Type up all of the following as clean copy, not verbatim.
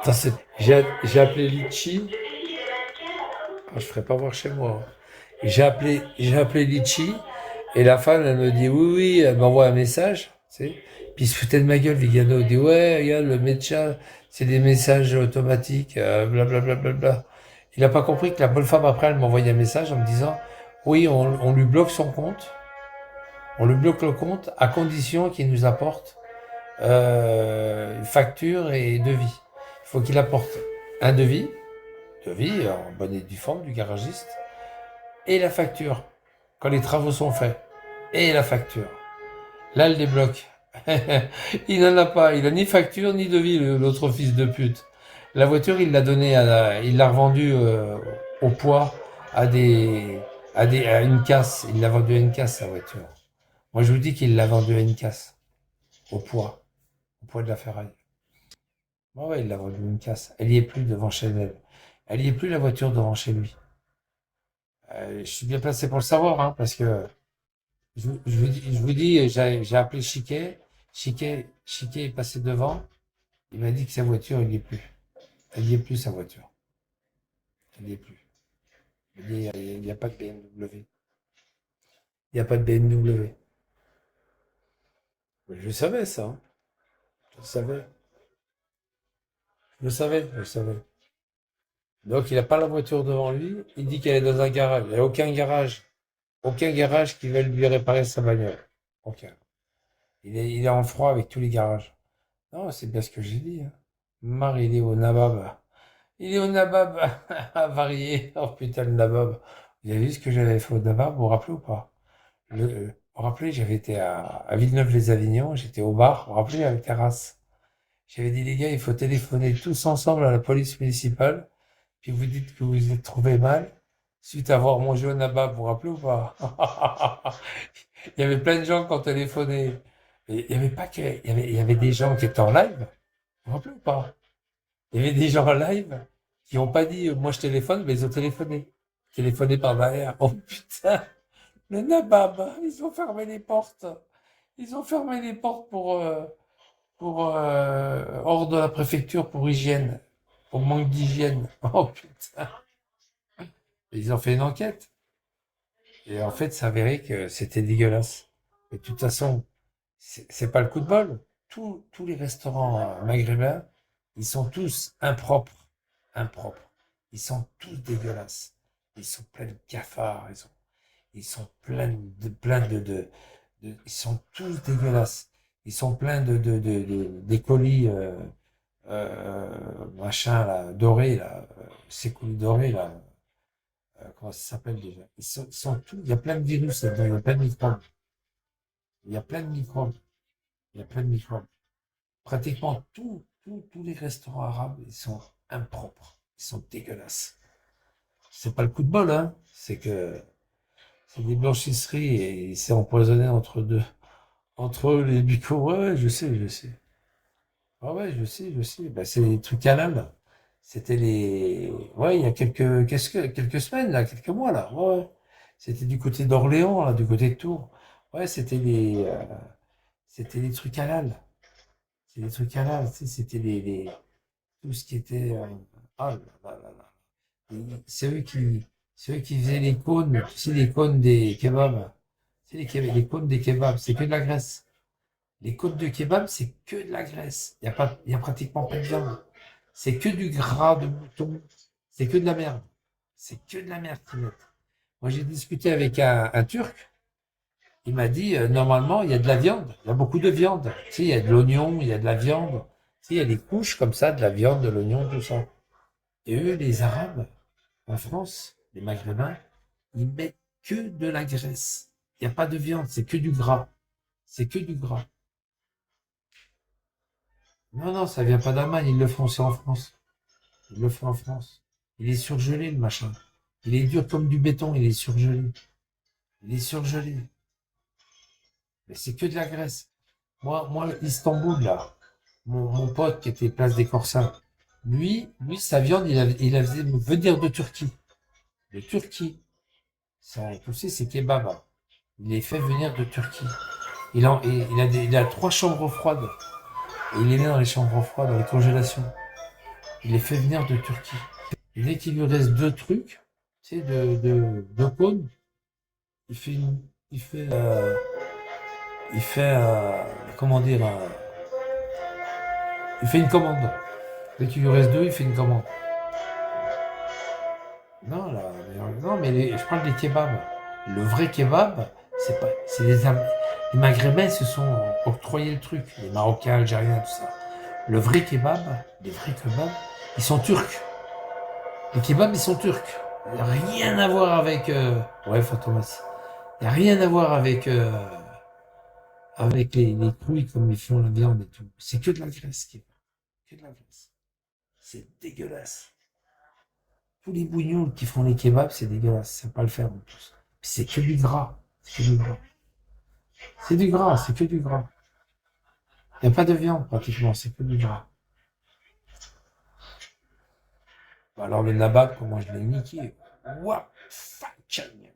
Attends, j'ai appelé Litchi. Ah, je ferai pas voir chez moi, hein. J'ai appelé Litchi. Et la femme, elle me dit oui, oui, elle m'envoie un message. Tu sais. Puis il se foutait de ma gueule, Vigano. Il dit ouais, regarde, le médecin, c'est des messages automatiques, blablabla. Bla, bla, bla, bla. Il n'a pas compris que la bonne femme, après, elle m'envoyait un message en me disant oui, on lui bloque son compte. On lui bloque le compte à condition qu'il nous apporte facture et devis. Il faut qu'il apporte un devis en bonne et due forme du garagiste, et la facture, quand les travaux sont faits, et la facture. Là, elle débloque. Il n'en a pas, il a ni facture ni devis, l'autre fils de pute. La voiture, il l'a revendue au poids à à une casse. Il l'a vendue à une casse, sa voiture. Moi, je vous dis qu'il l'a vendue à une casse, au poids de la ferraille. Ouais, ouais, il l'a vendu une casse. Elle y est plus devant chez elle. Elle y est plus la voiture devant chez lui. Je suis bien placé pour le savoir, hein, parce que je vous dis, j'ai appelé Chiquet. Chiquet est passé devant. Il m'a dit que sa voiture, il n'y est plus. Elle y est plus, sa voiture. Elle y est plus. Il n'y a, il y a pas de BMW. Il n'y a pas de BMW. Mais je le savais, ça, hein. Je le savais. Je le savais. Je le savais. Donc, il n'a pas la voiture devant lui. Il dit qu'elle est dans un garage. Il n'y a aucun garage. Aucun garage qui va lui réparer sa bagnole. Aucun. Il est en froid avec tous les garages. Non, c'est bien ce que j'ai dit, hein. Mar, il est au Nabab. Il est au Nabab, à varier. Oh putain, le Nabab. Vous avez vu ce que j'avais fait au Nabab, vous vous rappelez ou pas? Vous vous rappelez, j'avais été à Villeneuve-les-Avignon, j'étais au bar, vous vous rappelez, avec terrasse. J'avais dit, les gars, il faut téléphoner tous ensemble à la police municipale, puis vous dites que vous vous êtes trouvé mal, suite à avoir mangé au Nabab, vous vous rappelez ou pas? Il y avait plein de gens qui ont téléphoné. Et il y avait pas que, il y avait des gens qui étaient en live. Vous vous rappelez ou pas? Il y avait des gens en live qui n'ont pas dit, moi je téléphone, mais ils ont téléphoné. Téléphoné par derrière. Oh putain, le nabab, ils ont fermé les portes. Ils ont fermé les portes hors de la préfecture pour hygiène, pour manque d'hygiène. Oh putain. Ils ont fait une enquête. Et en fait, ça avéré que c'était dégueulasse. Mais de toute façon, c'est pas le coup de bol. Tous les restaurants maghrébins, ils sont tous impropres. Impropres. Ils sont tous dégueulasses. Ils sont pleins de cafards. Ils sont ils sont tous dégueulasses. Ils sont pleins des colis, machin, là, dorés, là. Ces colis dorés, là. Comment ça s'appelle déjà? Ils sont tous, il y a plein de virus là-dedans. Il y a plein de microbes. Il y a plein de microbes. Il y a plein de microbes. Pratiquement tous les restaurants arabes, ils sont impropres, ils sont dégueulasses. C'est pas le coup de bol, hein. C'est que c'est des blanchisseries et c'est empoisonné entre eux, les bicots. Ouais, ouais, je sais, je sais. Ouais, ouais, je sais, je sais. Ben, c'est les trucs halal. C'était ouais, il y a quelques semaines, là, quelques mois, là. Ouais, ouais. C'était du côté d'Orléans, là, du côté de Tours. Ouais, c'était les trucs halal. C'est des trucs halal, tu sais, c'était tout ce qui était. Ah là là là là. C'est eux qui faisaient les cônes, tu sais, les cônes des kebabs. Tu sais, les cônes des kebabs, c'est que de la graisse. Les cônes de kebab, c'est que de la graisse. Il y a pratiquement pas de viande. C'est que du gras de mouton. C'est que de la merde. C'est que de la merde qu'ils mettent. Moi, j'ai discuté avec un Turc. Il m'a dit, normalement, il y a de la viande. Il y a beaucoup de viande. Tu sais, il y a de l'oignon, il y a de la viande. Tu sais, il y a des couches comme ça, de la viande, de l'oignon, tout ça. Et eux, les Arabes, en France, les Maghrébins, ils mettent que de la graisse. Il n'y a pas de viande, c'est que du gras. C'est que du gras. Non, non, ça vient pas d'Allemagne, ils le font, c'est en France. Ils le font en France. Il est surgelé, le machin. Il est dur comme du béton, il est surgelé. Il est surgelé. Mais c'est que de la graisse. Moi, Istanbul, là, mon pote qui était place des Corsins, sa viande, il la faisait venir de Turquie. De Turquie. Tu sais, c'est kebab, hein. Il les fait venir de Turquie. Il a 3 chambres froides. Et il est né dans les chambres froides, dans les congélations. il les fait venir de Turquie. Et dès qu'il lui reste deux trucs, tu sais, deux cônes, il fait une, il fait, comment dire, il fait une commande. Dès qu'il lui reste deux, il fait une commande. Non, là, non, mais je parle des kebabs. Le vrai kebab, c'est pas, c'est les Maghrébins se sont octroyés le truc, les Marocains, Algériens, tout ça. Le vrai kebab, les vrais kebabs, ils sont turcs. Les kebabs, ils sont turcs. Il n'y a rien à voir avec. Ouais, Fantomas. Il n'y a rien à voir avec les couilles comme ils font la viande et tout. C'est que de la graisse, kebab. Que de la graisse. C'est dégueulasse. Tous les bougnoules qui font les kebabs, c'est dégueulasse. C'est pas le faire en plus. Puis c'est que du gras. C'est que du gras. C'est du gras, c'est que du gras. Il n'y a pas de viande pratiquement, c'est que du gras. Bah alors le nabab, comment je l'ai niqué. Ouah, fucking.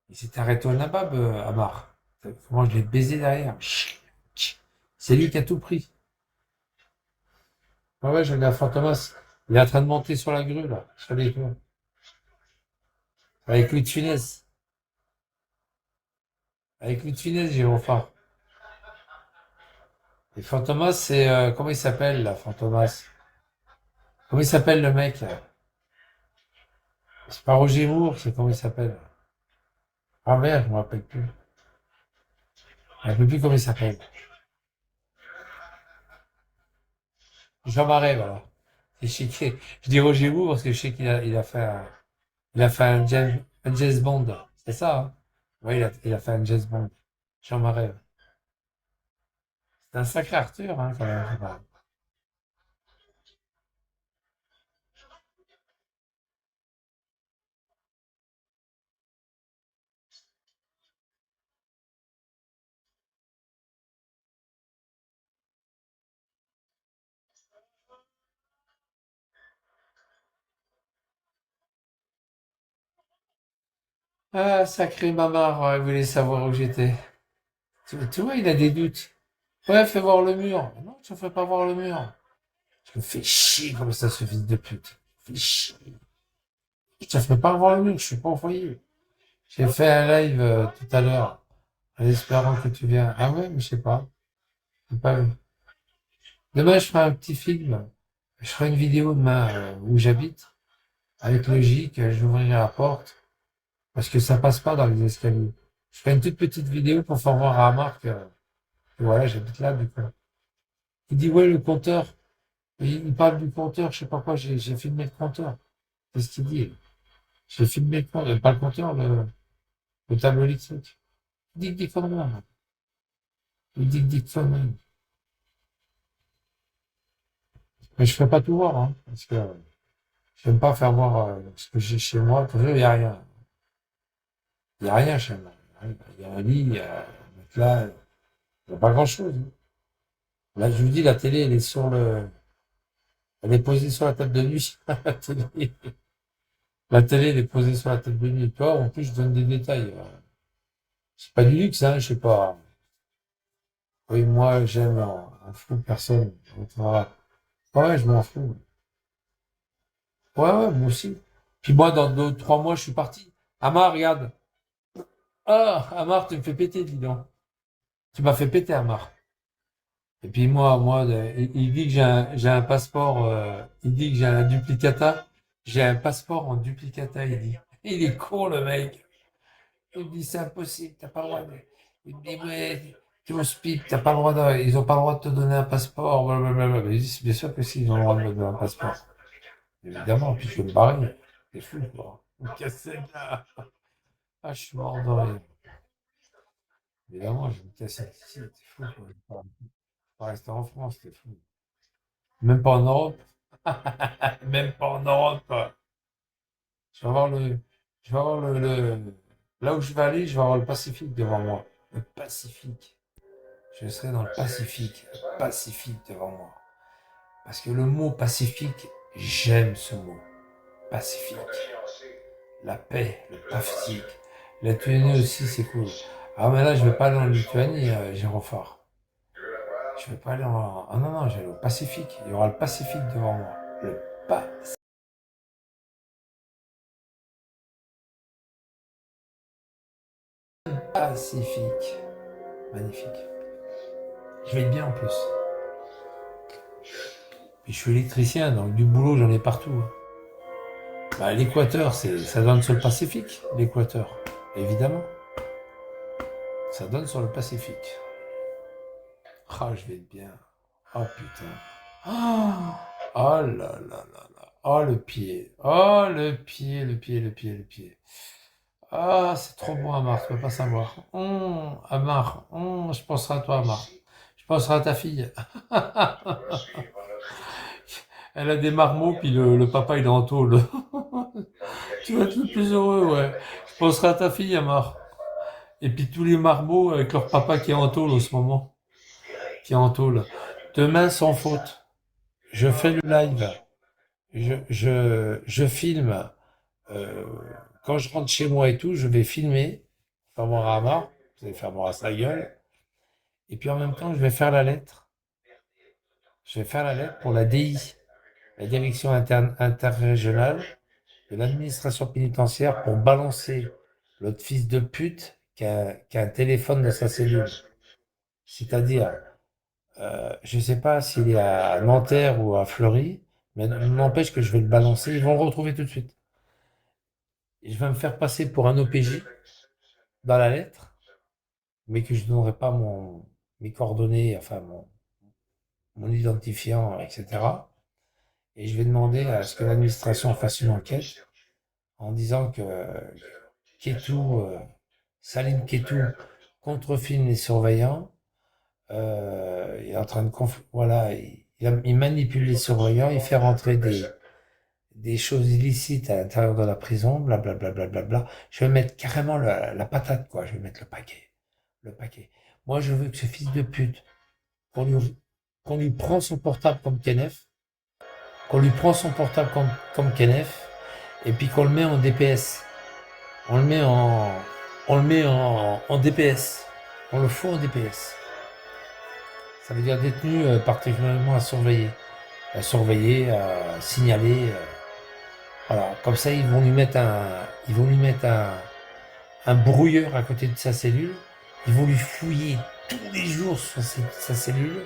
Il s'est arrêté au nabab, Amar. Comment je l'ai baisé derrière. C'est lui qui a tout pris. Ouais, ouais, je regarde Fantomas. Il est en train de monter sur la grue, là, sur les tours. Avec Louis de Funès. Avec Louis de Funès, j'ai phare. Et Fantomas, c'est, comment il s'appelle, là, Fantomas? Comment il s'appelle, le mec, là? C'est pas Roger Moore, c'est comment il s'appelle? Ah merde, je me rappelle plus. Je me rappelle plus comment il s'appelle. Jean Marais, voilà. Et je dis Roger Moore parce que je sais il a fait un James Bond. C'est ça, hein? Oui, il a fait un James Bond. Jean Marais. C'est un sacré Arthur, hein, quand même. Ah, sacré mamar, ouais, il voulait savoir où j'étais. Tu vois, il a des doutes. Ouais, fais voir le mur. Non, tu ne fais pas voir le mur. Je me fais chier comme ça, ce fils de pute. Je me fais chier. Je te fais pas voir le mur, je suis pas au foyer. J'ai fait un live tout à l'heure, en espérant que tu viennes. Ah ouais, mais je sais pas. J'ai pas vu. Demain, je ferai un petit film. Je ferai une vidéo demain où j'habite. Avec logique, j'ouvrirai la porte. Parce que ça passe pas dans les escaliers. Je ferai une toute petite vidéo pour faire voir à Marc que voilà, j'habite là, du coup. Il dit, ouais, le compteur. Il parle du compteur, je sais pas quoi, j'ai filmé le compteur. C'est ce qu'il dit. J'ai filmé le compteur, pas le compteur, le tableau électrique. Il dit comme moi. Il dit comme moi. Mais je ferai pas tout voir, hein, parce que j'aime pas faire voir ce que j'ai chez moi. Pour eux, il y a rien. Il y a rien chez moi. Il y a un lit, il y a un matelas, il y a pas grand-chose. Là, je vous dis, la télé, elle est posée sur la table de nuit. La télé, elle est posée sur la table de nuit. Toi, en plus, je donne des détails. C'est pas du luxe, hein, je sais pas. Oui, moi, j'aime en fous personne. Voilà. Ouais, je m'en fous. Ouais, ouais, moi aussi. Puis moi, dans 2, 3 mois, je suis parti. Amar, regarde. Ah, Amar, tu me fais péter, dis donc. Tu m'as fait péter, Amar. Et puis moi, il dit que j'ai un passeport, il dit que j'ai un duplicata. J'ai un passeport en duplicata, il dit. Il est con, le mec. Il me dit, c'est impossible, t'as pas le droit de... Il me dit, ouais, tu es au speed, t'as pas le droit de... Ils ont pas le droit de te donner un passeport, blablabla. Mais il dit, bien sûr que si, ils ont le droit de me donner un passeport. Évidemment, puis je vais me barrer. C'est fou, quoi. Vous cassez là. Ah, je suis mort de rire. Évidemment, je vais me casser ici, c'est fou, quoi. Je vais pas rester en France, c'est fou. Même pas en Europe. Même pas en Europe. Je vais avoir je vais avoir là où je vais aller, je vais avoir le Pacifique devant moi. Le Pacifique. Je serai dans le Pacifique. Le Pacifique devant moi. Parce que le mot Pacifique, j'aime ce mot. Pacifique. La paix, le Pacifique. La Lituanie aussi, c'est cool. Ah, mais là, je vais pas aller en Lituanie, Gérophare. Je vais pas aller en... Ah non, non, j'allais au Pacifique. Il y aura le Pacifique devant moi. Le Pacifique. Magnifique. Je vais être bien en plus. Puis je suis électricien, donc du boulot, j'en ai partout, hein. Bah, l'équateur, ça donne sur le Pacifique, l'équateur. Évidemment. Ça donne sur le Pacifique. Ah, je vais être bien. Oh putain. Ah, oh là là là là. Oh le pied. Oh le pied, le pied, le pied, le pied. Ah, c'est trop bon, Amar, tu peux pas savoir. Amar, je penserai à toi, Amar. Je penserai à ta fille. Elle a des marmots, puis le papa, il est en tôle. Tu vas être le plus heureux, ouais. Je penserai à ta fille, Amar. Et puis tous les marmots avec leur papa qui est en tôle en ce moment. Qui est en tôle. Demain, sans faute, je fais le live. Je filme. euh, Quand je rentre chez moi et tout, je vais filmer. Faire mon Amar. Vous allez faire voir à sa gueule. Et puis en même temps, je vais faire la lettre. Je vais faire la lettre pour la DI, la direction interrégionale de l'administration pénitentiaire, pour balancer l'autre fils de pute qui a un téléphone dans sa cellule. C'est-à-dire, je ne sais pas s'il est à Nanterre ou à Fleury, mais n'empêche que je vais le balancer. Ils vont le retrouver tout de suite. Et je vais me faire passer pour un OPJ dans la lettre, mais que je ne donnerai pas mes coordonnées, enfin mon identifiant, etc. Et je vais demander à ce que l'administration fasse une enquête en disant que Ketou, Salim Ketou, contrefilme les surveillants. Il est en train de voilà, il manipule les surveillants, il fait rentrer des choses illicites à l'intérieur de la prison, blablabla. Bla, bla, bla, bla. Je vais mettre carrément la patate, quoi. Je vais mettre le paquet. Le paquet. Moi, je veux que ce fils de pute, qu'on lui, qu'on lui prend son portable comme Kenef, qu'on lui prend son portable comme Kenef, et puis qu'on le met en DPS. On le met en DPS. On le fout en DPS. Ça veut dire détenu particulièrement à surveiller. À surveiller, à signaler. Voilà. Comme ça, ils vont lui mettre un brouilleur à côté de sa cellule. Ils vont lui fouiller tous les jours sur sa cellule.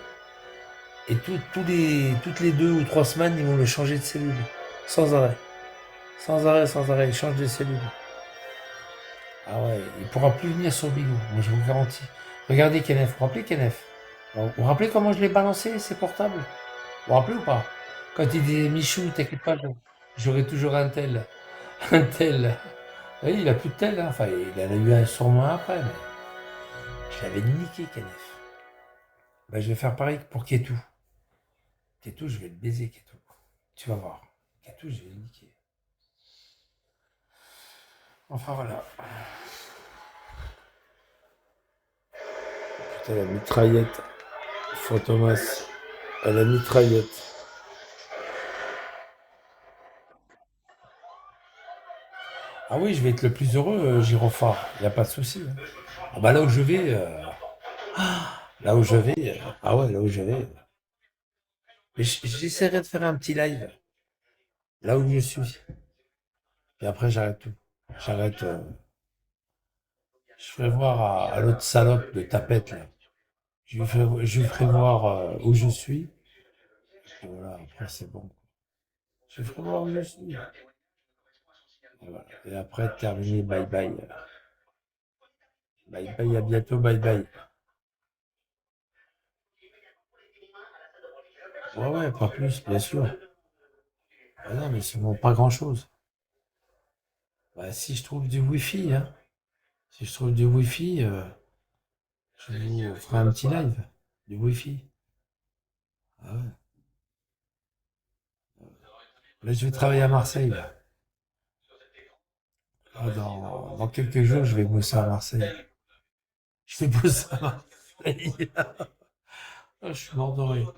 Et toutes les 2 ou 3 semaines, ils vont le changer de cellule. Sans arrêt. Sans arrêt, sans arrêt. Ils changent de cellule. Ah ouais, il pourra plus venir sur Bigou, moi je vous garantis. Regardez Kenneth, vous vous rappelez Kenneth? Vous vous rappelez comment je l'ai balancé, ces portables? Vous vous rappelez ou pas? Quand il disait Michou, t'inquiète pas, j'aurai toujours un tel. Un tel. Oui, il a plus de tel, hein. Enfin, il en a eu un sur moi après, mais je l'avais niqué, Kenneth. Ben, je vais faire pareil pour Ketou. Ketou, je vais le baiser, Ketou. Tu vas voir. Ketou, je vais le niquer. Enfin voilà. Putain, la mitraillette. Fantomas. À la mitraillette. Ah oui, je vais être le plus heureux, Girophare. Il n'y a pas de souci, hein. Ah bah là où je vais, là où je vais, ah ouais, là où je vais. Mais j'essaierai de faire un petit live, là où je suis. Et après, j'arrête tout. J'arrête. Je ferai voir à l'autre salope de tapette, là. Je lui ferai voir où je suis. Et voilà, après, c'est bon. Je lui ferai voir où je suis. Et voilà. Et après, terminer, bye bye. Bye bye, à bientôt, bye bye. Ouais, ouais, pas plus, bien sûr. Ah non, mais c'est bon, pas grand-chose. Bah, si je trouve du wifi, hein. Si je trouve du wifi, je vous ferai un petit live. Du wifi. Ah ouais. Là, je vais travailler à Marseille, là. Là, dans quelques jours, je vais bosser à Marseille. Je vais bosser à Marseille. Ah, je suis mort de rire.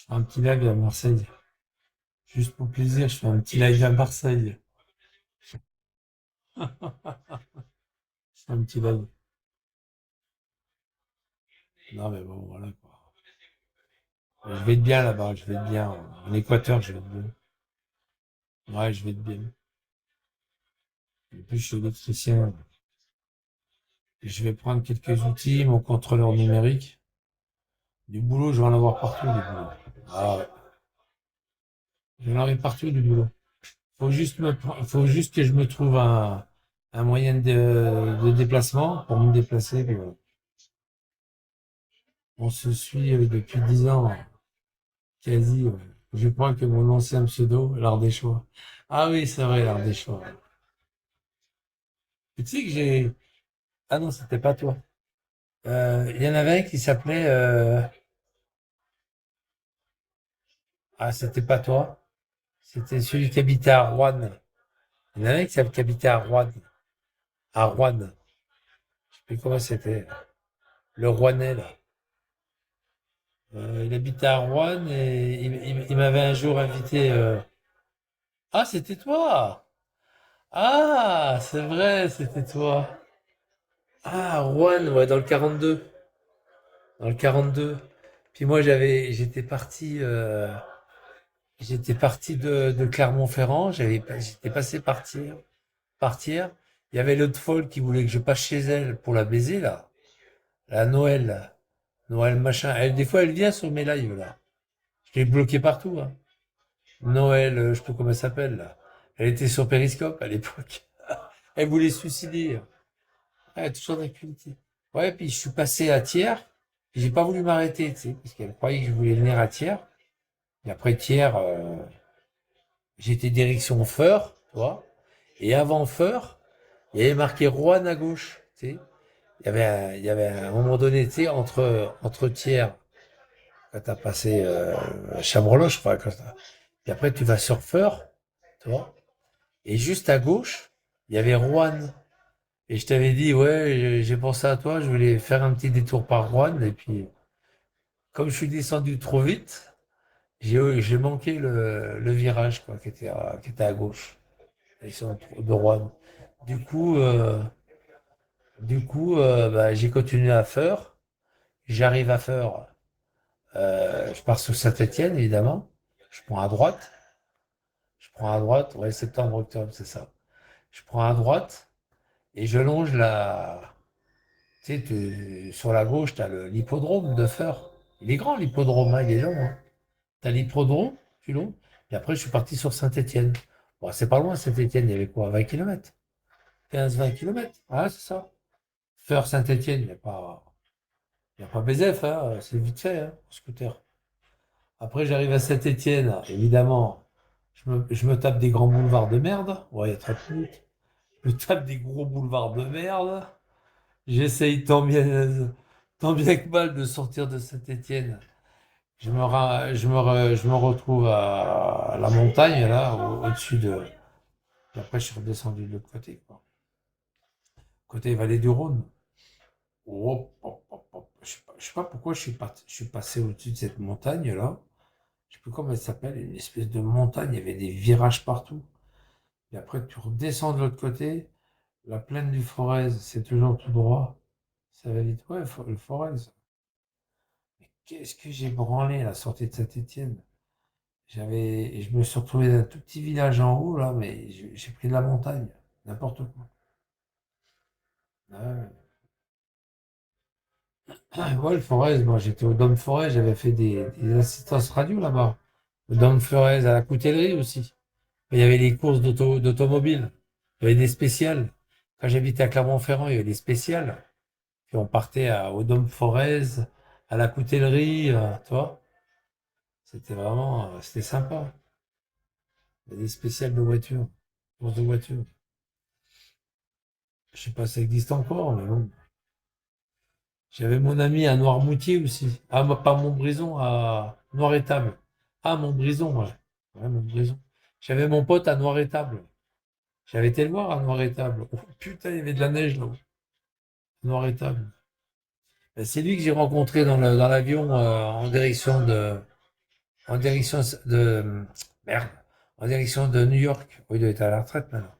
fais un petit live à Marseille. Juste pour plaisir, je fais un petit live à Marseille. Je fais un petit live. Non, mais bon, voilà, quoi. Je vais être bien là-bas, je vais être bien. En Équateur, je vais être bien. Ouais, je vais être bien. En plus, je suis électricien. Je vais prendre quelques outils, mon contrôleur numérique. Du boulot, je vais en avoir partout, du boulot. Ah ouais. Je vais en avoir partout, du boulot. Faut juste que je me trouve un moyen de déplacement pour me déplacer. Puis voilà. On se suit depuis 10 ans, quasi. Ouais. Je crois que mon ancien pseudo, l'art des choix. Ah oui, c'est vrai, l'art des choix. Tu sais que j'ai... Ah non, c'était pas toi. Il y en avait un qui s'appelait... Ah, c'était pas toi. C'était celui qui habitait à Rouen. Il y en avait un qui habitait à Rouen. À Rouen. Je sais plus comment c'était. Le Rouennais, là. Il habitait à Rouen et il m'avait un jour invité. Ah, c'était toi! Ah, c'est vrai, c'était toi. Ah, Rouen, ouais, dans le 42. Dans le 42. Puis moi, j'étais parti de Clermont-Ferrand. J'étais passé partir. Il y avait l'autre folle qui voulait que je passe chez elle pour la baiser, là. La Noël, là. Noël machin. Elle, des fois, elle vient sur mes lives, là. Je l'ai bloqué partout, hein. Noël, je sais pas comment elle s'appelle, là. Elle était sur Periscope à l'époque. Elle voulait se suicider. Ouais, toujours d'actualité. Ouais, puis je suis passé à Thiers. Puis j'ai pas voulu m'arrêter, tu sais, parce qu'elle croyait que je voulais venir à Thiers. Et après Thiers, j'étais direction Feur, tu vois. Et avant Feur, il y avait marqué Roanne à gauche, tu sais. Il y avait un moment donné, tu sais, entre Thiers, quand t'as passé Chabroloche, je crois. Puis après, tu vas sur Feur, tu vois. Et juste à gauche, il y avait Roanne. Et je t'avais dit, ouais, j'ai pensé à toi, je voulais faire un petit détour par Roanne. Et puis, comme je suis descendu trop vite, j'ai manqué le virage, quoi, qui était à gauche. Ils sont de Roanne. Du coup, euh, bah, j'ai continué à Feur. J'arrive à Feur. Je pars sur Saint-Étienne, évidemment. Je prends à droite. Je prends à droite. Ouais, septembre, octobre, c'est ça. Je prends à droite et je longe la. Tu sais, sur la gauche, tu as l'hippodrome de Feur. Il est grand, l'hippodrome, hein, il est long. Hein. Tu as l'hippodrome, tu long. Et après, je suis parti sur Saint-Étienne. Bon, c'est pas loin, Saint-Étienne. Il y avait quoi? 20 kilomètres, 15-20 kilomètres. Ah, c'est ça. Feur Saint-Étienne, il y a pas BZF, hein, c'est vite fait, hein, en scooter. Après, j'arrive à Saint-Étienne, évidemment. Je me tape des grands boulevards de merde. Ouais, il y a 30 minutes. Je me tape des gros boulevards de merde. J'essaye tant bien que mal de sortir de Saint-Étienne. Je me retrouve à la montagne, là, au-dessus de. Puis après, je suis redescendu de l'autre côté, quoi. Côté vallée du Rhône. Oh, hop, hop, hop. Je sais pas pourquoi je suis passé au-dessus de cette montagne-là. Je sais plus comment elle s'appelle, une espèce de montagne, il y avait des virages partout. Et après, tu redescends de l'autre côté, la plaine du Forez, c'est toujours tout droit. Ça va vite. Ouais, le Forez. Mais qu'est-ce que j'ai branlé à la sortie de Saint-Étienne? Je me suis retrouvé dans un tout petit village en haut, là, mais j'ai pris de la montagne. N'importe quoi. Ah ouais, ouais, le Forez, moi, j'étais au Dôme Forez, j'avais fait des assistances radio là-bas. Au Dôme Forez, à la coutellerie aussi. Il y avait les courses d'automobile. Il y avait des spéciales. Quand j'habitais à Clermont-Ferrand, il y avait des spéciales. Puis on partait au Dôme Forez, à la coutellerie, tu vois. C'était vraiment, c'était sympa. Il y avait des spéciales de voitures, courses de voitures. Je sais pas si ça existe encore, mais bon. J'avais mon ami à Noirmoutier aussi. Ah, pas Montbrison, à Noir-Étable. Ah, Montbrison, ouais. Ouais, Montbrison. J'avais mon pote à Noir-Étable. J'avais été le voir à Noir-Étable. Oh, putain, il y avait de la neige là. Noir-Étable. Ben, c'est lui que j'ai rencontré dans l'avion en direction en direction de... Merde. En direction de New York. Oui, il doit être à la retraite maintenant.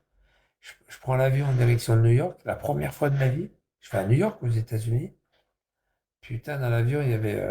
Je prends l'avion en direction de New York. La première fois de ma vie. Je vais à New York, aux États-Unis. Putain, dans l'avion, il y avait